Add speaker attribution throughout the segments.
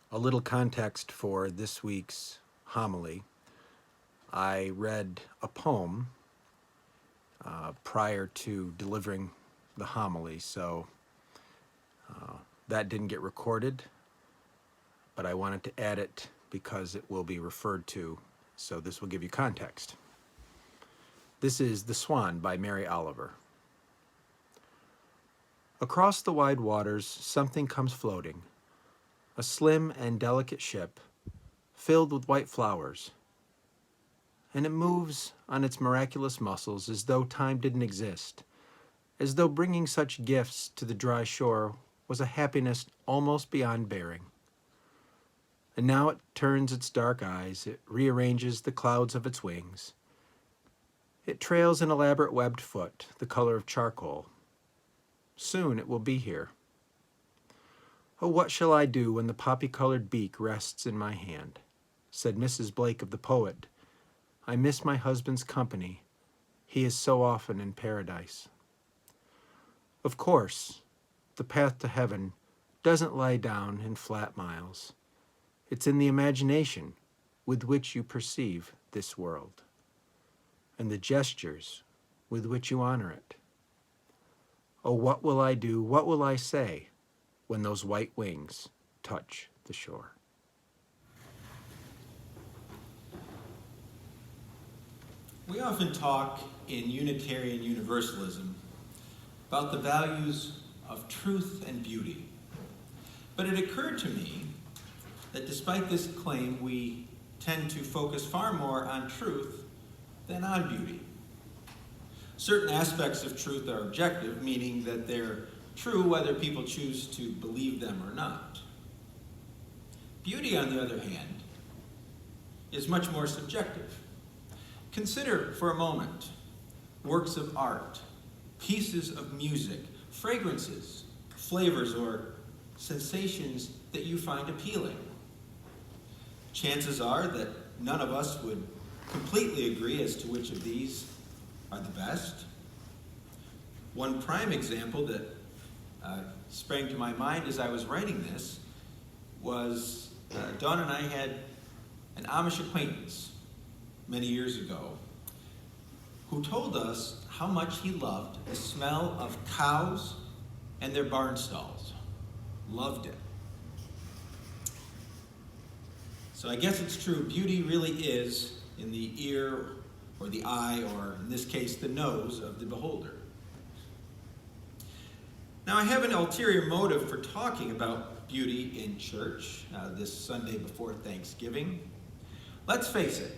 Speaker 1: A little context for this week's homily. I read a poem prior to delivering the homily, so that didn't get recorded, but I wanted to add it because it will be referred to, so this will give you context. This is The Swan by Mary Oliver. Across the wide waters, something comes floating, a slim and delicate ship filled with white flowers, and it moves on its miraculous muscles as though time didn't exist, as though bringing such gifts to the dry shore was a happiness almost beyond bearing. And now it turns its dark eyes, it rearranges the clouds of its wings. It trails an elaborate webbed foot, the color of charcoal. Soon it will be here. Oh, what shall I do when the poppy-colored beak rests in my hand? Said Mrs. Blake of the poet. I miss my husband's company. He is so often in paradise. Of course, the path to heaven doesn't lie down in flat miles. It's in the imagination with which you perceive this world, and the gestures with which you honor it. Oh, what will I do, what will I say when those white wings touch the shore?
Speaker 2: We often talk in Unitarian Universalism about the values of truth and beauty. But it occurred to me that despite this claim, we tend to focus far more on truth than on beauty. Certain aspects of truth are objective, meaning that they're true whether people choose to believe them or not. Beauty, on the other hand, is much more subjective. Consider for a moment works of art, pieces of music, fragrances, flavors, or sensations that you find appealing. Chances are that none of us would completely agree as to which of these are the best. One prime example that sprang to my mind as I was writing this was Dawn and I had an Amish acquaintance many years ago who told us how much he loved the smell of cows and their barn stalls. Loved it. So I guess it's true, beauty really is in the ear or the eye, or in this case, the nose of the beholder. Now I have an ulterior motive for talking about beauty in church this Sunday before Thanksgiving. Let's face it,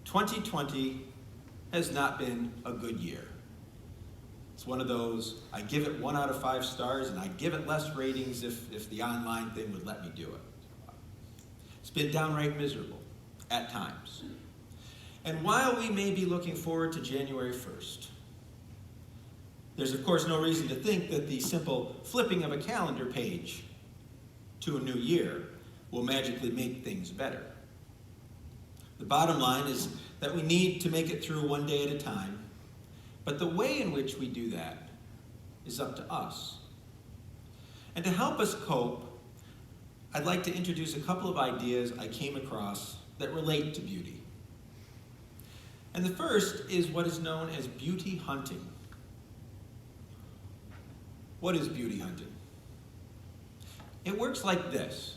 Speaker 2: 2020 has not been a good year. It's one of those, I give it 1 out of 5 stars, and I'd give it less ratings if the online thing would let me do it. It's been downright miserable at times. And while we may be looking forward to January 1st, there's of course no reason to think that the simple flipping of a calendar page to a new year will magically make things better. The bottom line is that we need to make it through one day at a time, but the way in which we do that is up to us. And to help us cope, I'd like to introduce a couple of ideas I came across that relate to beauty. And the first is what is known as beauty hunting. What is beauty hunting? It works like this.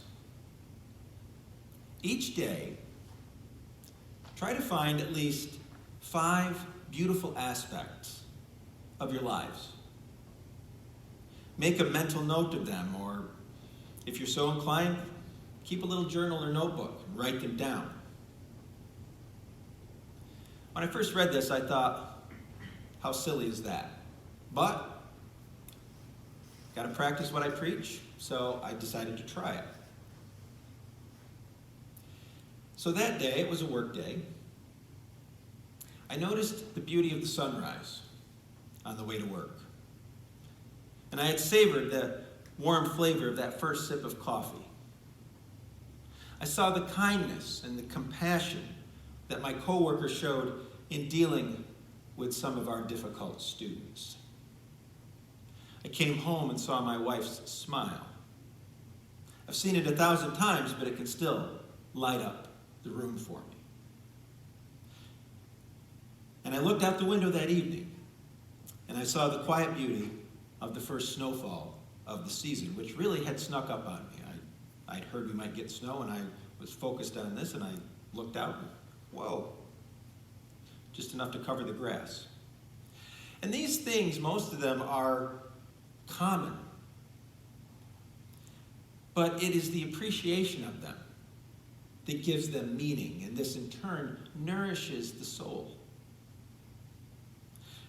Speaker 2: Each day, try to find at least 5 beautiful aspects of your lives. Make a mental note of them, or if you're so inclined, keep a little journal or notebook and write them down. When I first read this, I thought, how silly is that? But, got to practice what I preach, so I decided to try it. So that day, it was a work day, I noticed the beauty of the sunrise on the way to work. And I had savored the warm flavor of that first sip of coffee. I saw the kindness and the compassion that my coworker showed in dealing with some of our difficult students. I came home and saw my wife's smile. I've seen it 1,000 times, but it can still light up the room for me. And I looked out the window that evening, and I saw the quiet beauty of the first snowfall of the season, which really had snuck up on me. I'd heard we might get snow, and I was focused on this, and I looked out, and whoa, just enough to cover the grass. And these things, most of them are common, but it is the appreciation of them that gives them meaning, and this in turn nourishes the soul.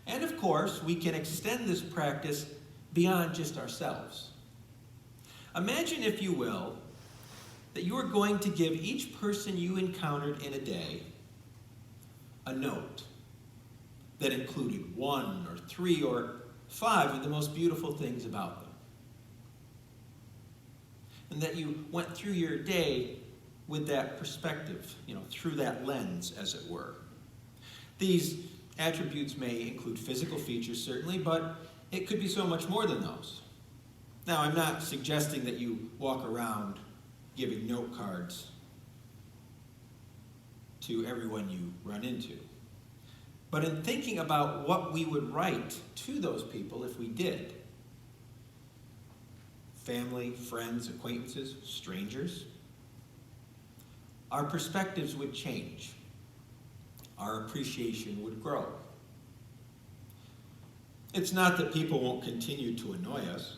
Speaker 2: And of course, we can extend this practice beyond just ourselves. Imagine, if you will, that you are going to give each person you encountered in a day a note that included 1 or 3 or 5 of the most beautiful things about them. And that you went through your day with that perspective, through that lens, as it were. These attributes may include physical features, certainly, but it could be so much more than those. Now, I'm not suggesting that you walk around giving note cards to everyone you run into. But in thinking about what we would write to those people if we did, family, friends, acquaintances, strangers, our perspectives would change. Our appreciation would grow. It's not that people won't continue to annoy us,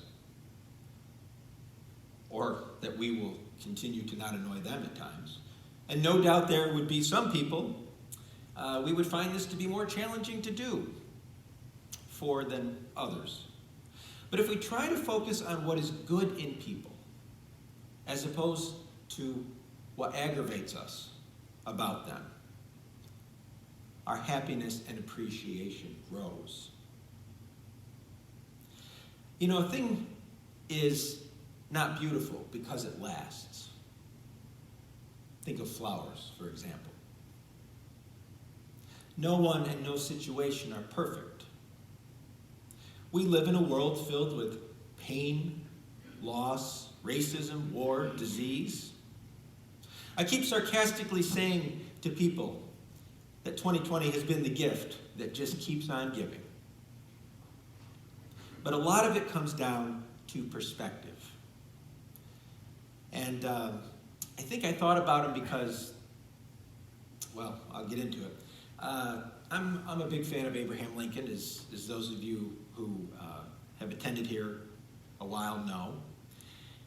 Speaker 2: or that we will continue to not annoy them at times. And no doubt there would be some people we would find this to be more challenging to do for than others. But if we try to focus on what is good in people, as opposed to what aggravates us about them, our happiness and appreciation grows. A thing is not beautiful because it lasts. Think of flowers, for example. No one and no situation are perfect. We live in a world filled with pain, loss, racism, war, disease. I keep sarcastically saying to people that 2020 has been the gift that just keeps on giving. But a lot of it comes down to perspective. And I think I thought about him because, well, I'll get into it. I'm a big fan of Abraham Lincoln, as those of you who have attended here a while know.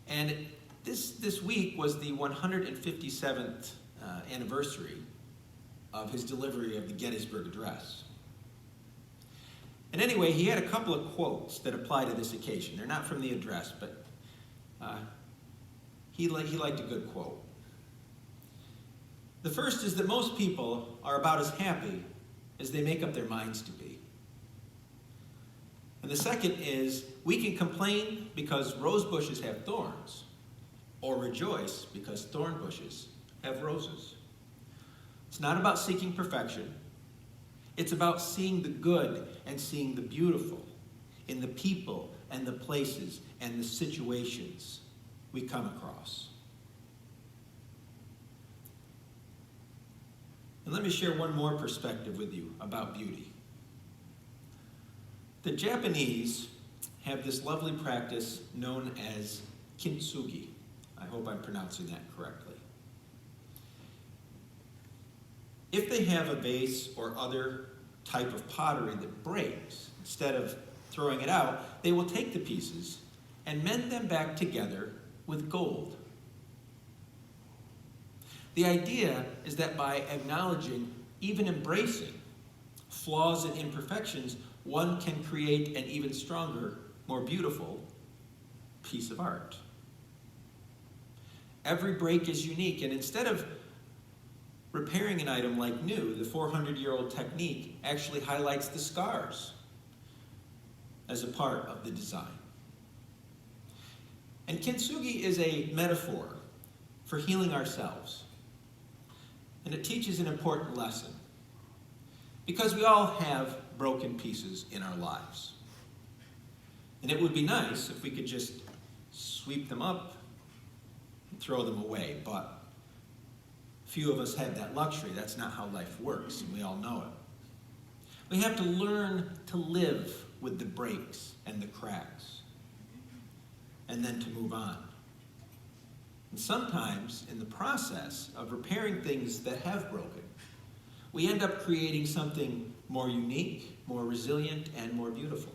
Speaker 2: And this week was the 157th anniversary of his delivery of the Gettysburg Address. And anyway, he had a couple of quotes that apply to this occasion. They're not from the address, but he liked a good quote. The first is that most people are about as happy as they make up their minds to be. And the second is, we can complain because rose bushes have thorns, or rejoice because thorn bushes have roses. It's not about seeking perfection. It's about seeing the good and seeing the beautiful in the people and the places and the situations we come across. And let me share one more perspective with you about beauty. The Japanese have this lovely practice known as kintsugi. I hope I'm pronouncing that correctly. If they have a vase or other type of pottery that breaks, instead of throwing it out, they will take the pieces and mend them back together with gold. The idea is that by acknowledging, even embracing, flaws and imperfections, one can create an even stronger, more beautiful piece of art. Every break is unique, and instead of repairing an item like new, the 400-year-old technique actually highlights the scars as a part of the design. And kintsugi is a metaphor for healing ourselves. And it teaches an important lesson, because we all have broken pieces in our lives. And it would be nice if we could just sweep them up and throw them away, but few of us have that luxury. That's not how life works, and we all know it. We have to learn to live with the breaks and the cracks, and then to move on. And sometimes, in the process of repairing things that have broken, we end up creating something more unique, more resilient, and more beautiful.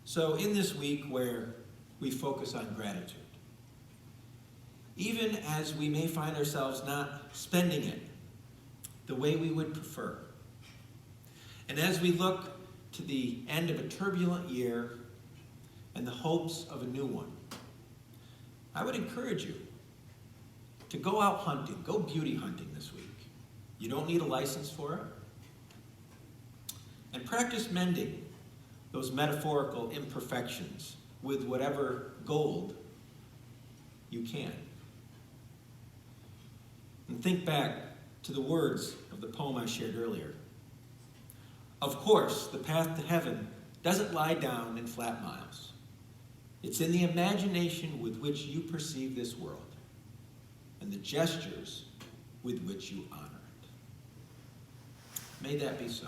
Speaker 2: So in this week where we focus on gratitude, even as we may find ourselves not spending it the way we would prefer, and as we look to the end of a turbulent year and the hopes of a new one, I would encourage you to go out hunting, go beauty hunting this week. You don't need a license for it. And practice mending those metaphorical imperfections with whatever gold you can. And think back to the words of the poem I shared earlier. Of course, the path to heaven doesn't lie down in flat miles. It's in the imagination with which you perceive this world and the gestures with which you honor it. May that be so.